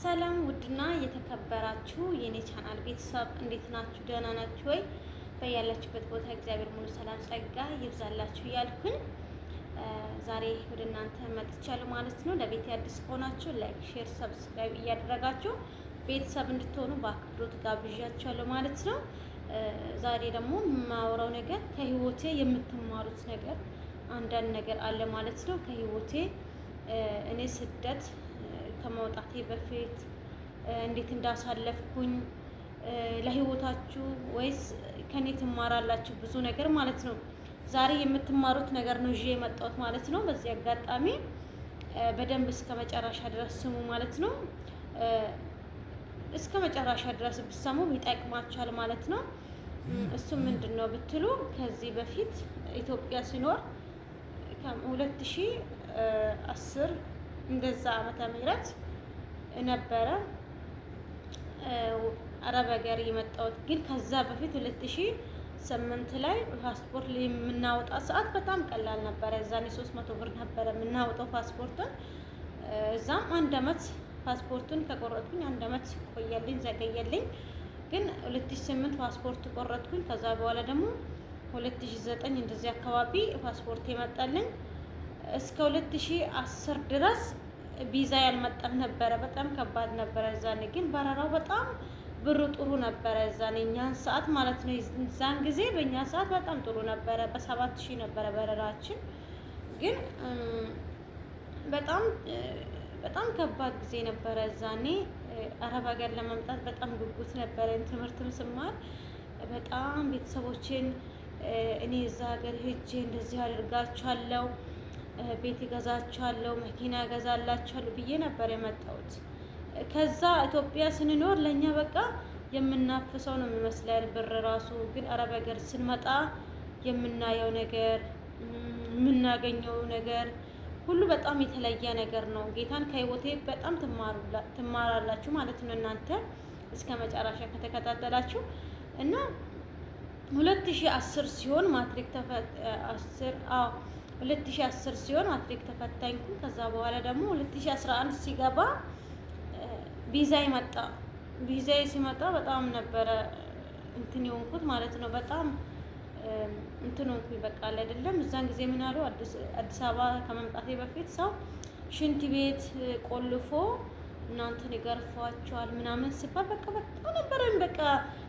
ሰላም ውድና የተከበራችሁ የኔ ቻናል ቤተሰብ እንዴት ናችሁ? ደህና ናችሁ ወይ? በያላችሁበት ቦታ እግዚአብሔር ሙሉ ሰላም ጸጋ ይብዛላችሁ እያልኩኝ ዛሬ ወደ እናንተ መጥቻለሁ ማለት ነው። ለቤት አዲስ ከሆናችሁ ላይክ፣ ሼር፣ ሰብስክራይብ እያደረጋችሁ ቤተሰብ እንድትሆኑ በአክብሮት ጋብዣችኋለሁ ማለት ነው። ዛሬ ደግሞ የማወራው ነገር ከህይወቴ የምትማሩት ነገር አንዳንድ ነገር አለ ማለት ነው። ከህይወቴ እኔ ስደት ከመውጣቴ በፊት እንዴት እንዳሳለፍኩኝ ለህይወታችሁ ወይስ ከኔ ትማራላችሁ ብዙ ነገር ማለት ነው። ዛሬ የምትማሩት ነገር ነው ይዤ የመጣሁት ማለት ነው። በዚህ አጋጣሚ በደንብ እስከ መጨረሻ ድረስ ስሙ ማለት ነው። እስከ መጨረሻ ድረስ ብትሰሙ ይጠቅማችኋል ማለት ነው። እሱ ምንድነው ብትሉ ከዚህ በፊት ኢትዮጵያ ሲኖር ከ2010 እንደዛ ዓመተ ምህረት ነበረ አረብ ሀገር የመጣሁት። ግን ከዛ በፊት 2008 ላይ ፓስፖርት የምናወጣ ሰዓት በጣም ቀላል ነበረ። እዛኔ 300 ብር ነበረ የምናወጣው ፓስፖርቱን። እዛም አንድ አመት ፓስፖርቱን ከቆረጥኩኝ አንድ አመት ቆየልኝ ዘገየልኝ። ግን 2008 ፓስፖርት ቆረጥኩኝ። ከዛ በኋላ ደግሞ 2009 እንደዚህ አካባቢ ፓስፖርት የመጣልኝ። እስከ 2010 ድረስ ቪዛ ያልመጣም ነበረ። በጣም ከባድ ነበረ እዛኔ። ግን በረራው በጣም ብሩ ጥሩ ነበረ እዛኔ እኛን ሰዓት ማለት ነው። እዛን ጊዜ በእኛ ሰዓት በጣም ጥሩ ነበረ። በ7000 ነበረ በረራችን። ግን በጣም ከባድ ጊዜ ነበረ እዛኔ። አረብ ሀገር ለመምጣት በጣም ጉጉት ነበረ። ትምህርትም ስማር በጣም ቤተሰቦችን እኔ እዛ ሀገር ሄጄ እንደዚህ አድርጋችኋለሁ፣ ቤት ይገዛችኋለሁ፣ መኪና ገዛላችኋለሁ ብዬ ነበር የመጣሁት። ከዛ ኢትዮጵያ ስንኖር ለኛ በቃ የምናፍሰው ነው የሚመስለን ብር ራሱ። ግን አረብ ሀገር ስንመጣ የምናየው ነገር የምናገኘው ነገር ሁሉ በጣም የተለየ ነገር ነው። ጌታን ከህይወቴ በጣም ትማራላችሁ ማለት ነው እናንተ እስከ መጨረሻ ከተከታተላችሁ። እና 2010 ሲሆን ማትሪክ 2010 ሲሆን ማትሪክ ተፈታኝኩ። ከዛ በኋላ ደግሞ 2011 ሲገባ ቪዛ ይመጣ። ቪዛ ሲመጣ በጣም ነበረ እንትን የሆንኩት ማለት ነው። በጣም እንትን ሆንኩኝ በቃ አይደለም። እዛን ጊዜ ምን አሉ አዲስ አበባ ከመምጣቴ በፊት ሰው ሽንት ቤት ቆልፎ እናንተን ይገርፏቸዋል ምናምን ሲባል በቃ በጣም ነበረ በቃ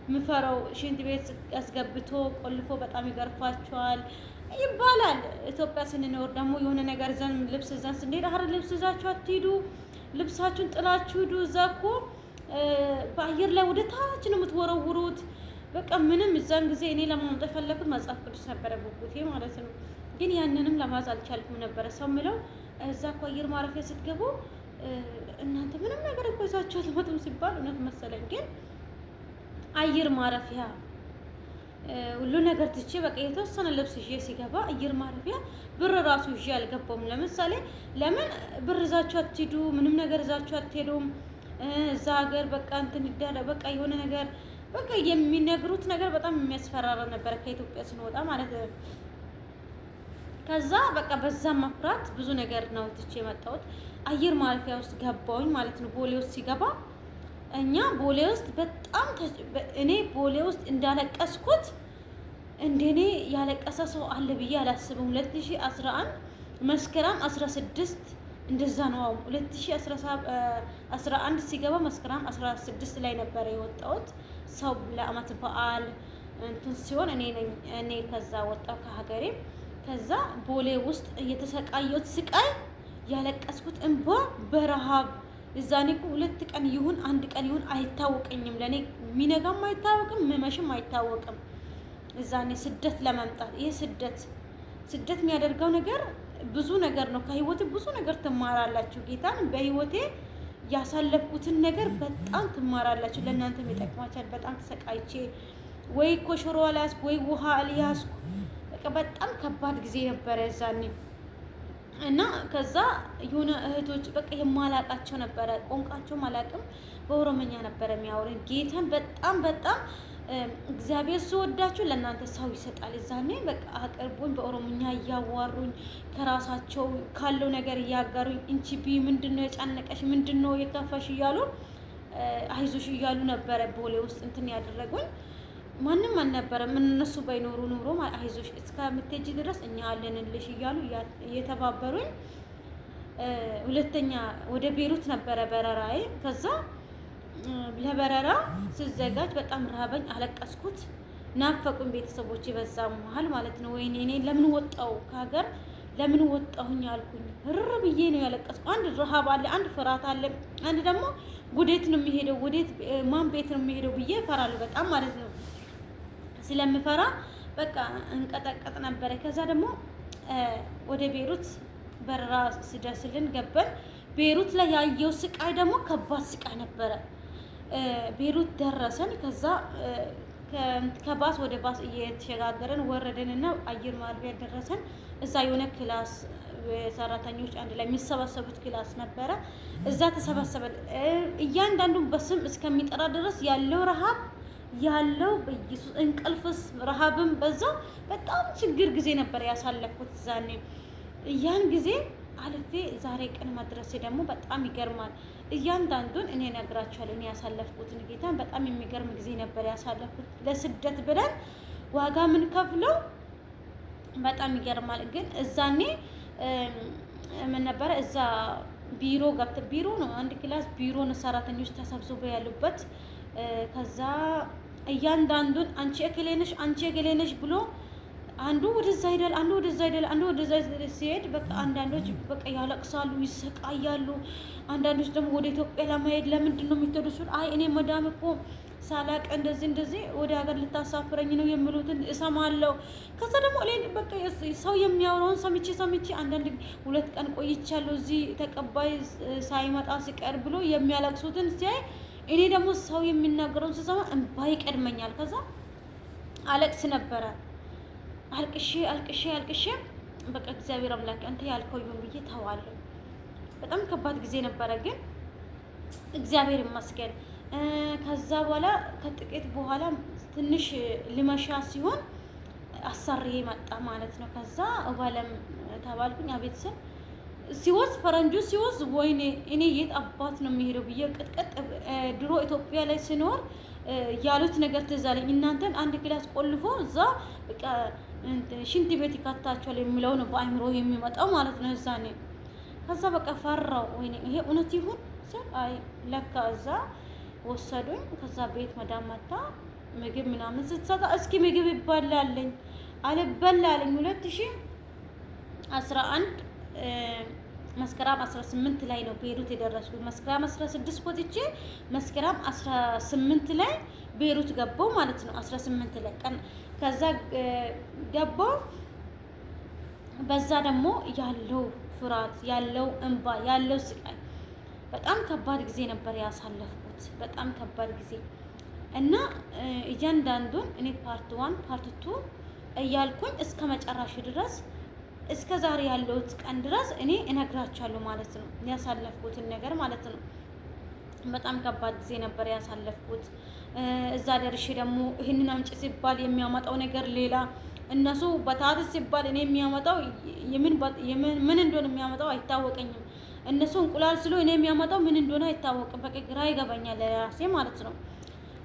ምፈራው። ሽንት ቤት አስገብቶ ቆልፎ በጣም ይገርፏቸዋል ይባላል። ኢትዮጵያ ስንኖር ደግሞ የሆነ ነገር ዘን ልብስ ዘን ስንሄድ አረ ልብስ ይዛችሁ አትሂዱ፣ ልብሳችሁን ጥላችሁ ሂዱ። እዛ እኮ በአየር ላይ ወደ ታች ነው የምትወረውሩት። በቃ ምንም እዛን ጊዜ እኔ ለማምጣት ፈለኩት መጽሐፍ ቅዱስ ነበረ ጉጉቴ ማለት ነው። ግን ያንንም ለማዝ አልቻልኩም ነበረ። ሰው ምለው እዛ እኮ አየር ማረፊያ ስትገቡ እናንተ ምንም ነገር እኮ ይዛችሁ አትመጡም ሲባል እውነት መሰለኝ። ግን አየር ማረፊያ ሁሉ ነገር ትቼ በቃ የተወሰነ ልብስ ይዤ ሲገባ አየር ማረፊያ ብር ራሱ ይዤ አልገባውም። ለምሳሌ ለምን ብር ይዛችሁ አትሄዱ፣ ምንም ነገር ይዛችሁ አትሄዱም እዛ ሀገር በቃ እንትን ይደረግ በቃ የሆነ ነገር በቃ የሚነግሩት ነገር በጣም የሚያስፈራራ ነበር ከኢትዮጵያ ስንወጣ ማለት ነው። ከዛ በቃ በዛ መፍራት ብዙ ነገር ነው ትቼ የመጣሁት። አየር ማረፊያ ውስጥ ገባሁኝ ማለት ነው። ቦሌ ውስጥ ሲገባ እኛ ቦሌ ውስጥ በጣም እኔ ቦሌ ውስጥ እንዳለቀስኩት እንደኔ ያለቀሰ ሰው አለ ብዬ አላስብም። 2011 መስከረም 16 እንደዛ ነው። 2011 ሲገባ መስከረም 16 ላይ ነበር የወጣሁት። ሰው ለአመት በዓል እንትን ሲሆን እኔ ከዛ ወጣሁ ከሀገሬ። ከዛ ቦሌ ውስጥ እየተሰቃየሁት ስቃይ ያለቀስኩት እንባ በረሃብ እዛኔ እኮ 2 ቀን ይሁን 1 ቀን ይሁን አይታወቀኝም። ለኔ ሚነጋም አይታወቅም መመሽም አይታወቅም። እዛኔ ስደት ለመምጣት ይሄ ስደት የሚያደርገው ነገር ብዙ ነገር ነው። ከህይወቴ ብዙ ነገር ትማራላችሁ። ጌታን በህይወቴ ያሳለፍኩትን ነገር በጣም ትማራላችሁ። ለእናንተም ይጠቅማችኋል። በጣም ተሰቃይቼ ወይ እኮ ሽሮ አልያዝኩ ወይ ውሃ አልያዝኩ። በቃ በጣም ከባድ ጊዜ ነበረ እዛኔ። እና ከዛ የሆነ እህቶች በቃ የማላቃቸው ነበረ፣ ቋንቋቸው አላቅም፣ በኦሮመኛ ነበረ የሚያወሩኝ። ጌታን በጣም በጣም እግዚአብሔር ሲወዳችሁ ለእናንተ ሰው ይሰጣል። እዛኔ በቃ አቅርቡኝ፣ በኦሮምኛ እያዋሩኝ ከራሳቸው ካለው ነገር እያጋሩኝ፣ እንቺ ቢ ምንድነው የጫነቀሽ ምንድነው የከፋሽ እያሉ አይዞሽ እያሉ ነበረ ቦሌ ውስጥ እንትን ያደረጉኝ። ማንም አልነበረም። እነሱ ባይኖሩ ኑሮ አይዞሽ እስከምትሄጂ ድረስ እኛ አለንልሽ እያሉ እየተባበሩኝ። ሁለተኛ ወደ ቤሩት ነበረ በረራዬ። ከዛ ለበረራ ስዘጋጅ በጣም ረሃበኝ፣ አለቀስኩት። ናፈቁኝ ቤተሰቦች በዛ መሀል ማለት ነው። ወይኔ እኔ ለምን ወጣው ከሀገር ለምን ወጣሁኝ አልኩኝ። ርር ብዬ ነው ያለቀስኩ። አንድ ረሃብ አለ፣ አንድ ፍርሃት አለ፣ አንድ ደግሞ ጉዴት ነው የሚሄደው፣ ጉዴት ማን ቤት ነው የሚሄደው ብዬ እፈራለሁ በጣም ማለት ነው። ስለምፈራ በቃ እንቀጠቀጥ ነበረ። ከዛ ደግሞ ወደ ቤሩት በረራ ስደርስልን ገበን። ቤሩት ላይ ያየው ስቃይ ደግሞ ከባድ ስቃይ ነበረ። ቤሩት ደረሰን። ከዛ ከባስ ወደ ባስ እየተሸጋገረን ወረደንና አየር ማረፊያ ደረሰን። እዛ የሆነ ክላስ ሰራተኞች አንድ ላይ የሚሰባሰቡት ክላስ ነበረ። እዛ ተሰባሰበን። እያንዳንዱን በስም እስከሚጠራ ድረስ ያለው ረሃብ ያለው በኢየሱስ እንቅልፍስ ረሃብም በዛው በጣም ችግር ጊዜ ነበር ያሳለፍኩት ዛኔ። ያን ጊዜ አልፌ ዛሬ ቀን መድረሴ ደግሞ በጣም ይገርማል። እያንዳንዱን እኔ እነግራችኋለሁ። እኔ ያሳለፍኩትን ጌታን በጣም የሚገርም ጊዜ ነበር ያሳለፍኩት። ለስደት ብለን ዋጋ ምን ከፍለው በጣም ይገርማል። ግን እዛኔ ምን ነበረ እዛ ቢሮ ገብተ ቢሮ ነው አንድ ክላስ ቢሮ ነው ሰራተኞች ተሰብስበው ያሉበት። ከዛ እያንዳንዱን አንቺ እከሌነሽ አንቺ እከሌነሽ ብሎ አንዱ ወደዛ ሄዳል፣ አንዱ ወደዛ ሄዳል፣ አንዱ ወደዛ ሲሄድ በቃ አንዳንዶች በቃ ያለቅሳሉ፣ ይሰቃያሉ። አንዳንዶች ደግሞ ወደ ኢትዮጵያ ለመሄድ ለምንድን ነው የምትሄዱት? አይ እኔ መዳም እኮ ሳላቅ እንደዚህ ወደ ሀገር ልታሳፍረኝ ነው የሚሉትን እሰማለሁ። ከዛ ደግሞ እኔ በቃ ሰው የሚያወራውን ሰምቼ አንዳንድ 2 ቀን ቆይቻለሁ እዚህ ተቀባይ ሳይመጣ ሲቀር ብሎ የሚያለቅሱትን ሲያይ እኔ ደግሞ ሰው የሚናገረውን ስሰማ እንባ ይቀድመኛል። ከዛ አለቅስ ነበረ። አልቅሼ በቃ እግዚአብሔር አምላክ አንተ ያልከው ይሁን ብዬ ተዋለሁ። በጣም ከባድ ጊዜ ነበረ፣ ግን እግዚአብሔር ይመስገን። ከዛ በኋላ ከጥቂት በኋላ ትንሽ ልመሻ ሲሆን አሰሪ መጣ ማለት ነው። ከዛ እባለም ተባልኩኝ። አቤተሰብ ሲወስ ፈረንጁ ሲወስ ወይኔ እኔ የት አባት ነው የሚሄደው ብዬ ቅጥቀጥ። ድሮ ኢትዮጵያ ላይ ሲኖር ያሉት ነገር ትዝ አለኝ። እናንተን አንድ ክላስ ቆልፎ እዛ በቃ ሽንት ቤት ይካታቸዋል የሚለው ነው በአይምሮ የሚመጣው ማለት ነው እዛኔ። ከዛ በቃ ፈራው። ወይኔ ይሄ እውነት ይሁን ስል አይ ለካ እዛ ወሰዱኝ። ከዛ ቤት መዳም መጣ ምግብ ምናምን ስትሰጣ እስኪ ምግብ ይባላለኝ አልበላለኝ። 2011 መስከረም 18 ላይ ነው ቤሩት የደረስኩት። መስከረም 16 ወጥቼ መስከረም 18 ላይ ቤሩት ገባው ማለት ነው። 18 ላይ ቀን ከዛ ገባው። በዛ ደግሞ ያለው ፍርሃት፣ ያለው እንባ፣ ያለው ስቃይ በጣም ከባድ ጊዜ ነበር ያሳለፍኩት። በጣም ከባድ ጊዜ እና እያንዳንዱን እኔ ፓርት 1 ፓርት 2 እያልኩኝ እስከ መጨረሻ ድረስ እስከ ዛሬ ያለውት ቀን ድረስ እኔ እነግራችኋለሁ ማለት ነው፣ ያሳለፍኩትን ነገር ማለት ነው። በጣም ከባድ ጊዜ ነበር ያሳለፍኩት። እዛ ደርሼ ደግሞ ይህንን አምጪ ሲባል የሚያመጣው ነገር ሌላ፣ እነሱ በታትስ ሲባል እኔ የሚያመጣው ምን እንደሆነ የሚያመጣው አይታወቀኝም። እነሱ እንቁላል ስሎ እኔ የሚያመጣው ምን እንደሆነ አይታወቅም። በቃ ግራ ይገባኛል ለራሴ ማለት ነው።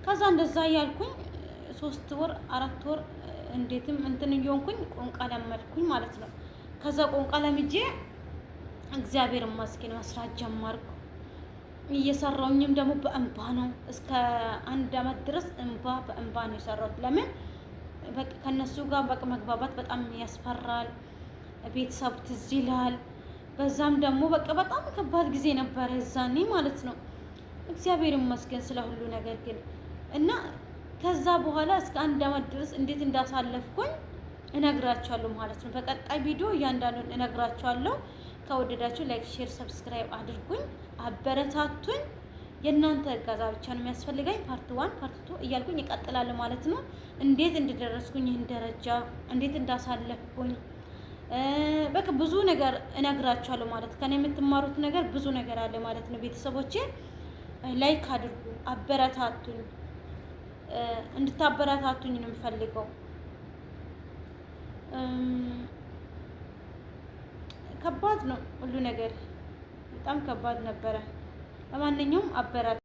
ከዛ እንደዛ ያልኩኝ 3 ወር 4 ወር እንዴትም እንትን እየሆንኩኝ ቋንቋ ለመድኩኝ ማለት ነው። ከዛ ቋንቋ ለምጄ እግዚአብሔር ይመስገን መስራት ጀመርኩ። እየሰራውኝም ደግሞ በእንባ ነው። እስከ 1 አመት ድረስ በእንባ ነው የሰራሁት። ለምን በቃ ከነሱ ጋር በቃ መግባባት በጣም ያስፈራል። ቤተሰብ ትዝ ይላል። በዛም ደግሞ በቃ በጣም ከባድ ጊዜ ነበረ እዛኔ ማለት ነው። እግዚአብሔር ይመስገን ስለ ሁሉ ነገር ግን እና ከዛ በኋላ እስከ 1 አመት ድረስ እንዴት እንዳሳለፍኩኝ እነግራችኋለሁ ማለት ነው። በቀጣይ ቪዲዮ እያንዳንዱን እነግራችኋለሁ። ከወደዳችሁ ላይክ፣ ሼር፣ ሰብስክራይብ አድርጉኝ፣ አበረታቱኝ። የእናንተ እገዛ ብቻ ነው የሚያስፈልገኝ። ፓርት 1 ፓርት 2 እያልኩኝ እቀጥላለሁ ማለት ነው። እንዴት እንደደረስኩኝ ይህን ደረጃ እንዴት እንዳሳለፍኩኝ በቃ ብዙ ነገር እነግራችኋለሁ ማለት ከኔ የምትማሩት ነገር ብዙ ነገር አለ ማለት ነው። ቤተሰቦቼ ላይክ አድርጉ፣ አበረታቱኝ፣ እንድታበረታቱኝ ነው የምፈልገው። ከባድ ነው ሁሉ ነገር፣ በጣም ከባድ ነበረ። ለማንኛውም አበረታቱ።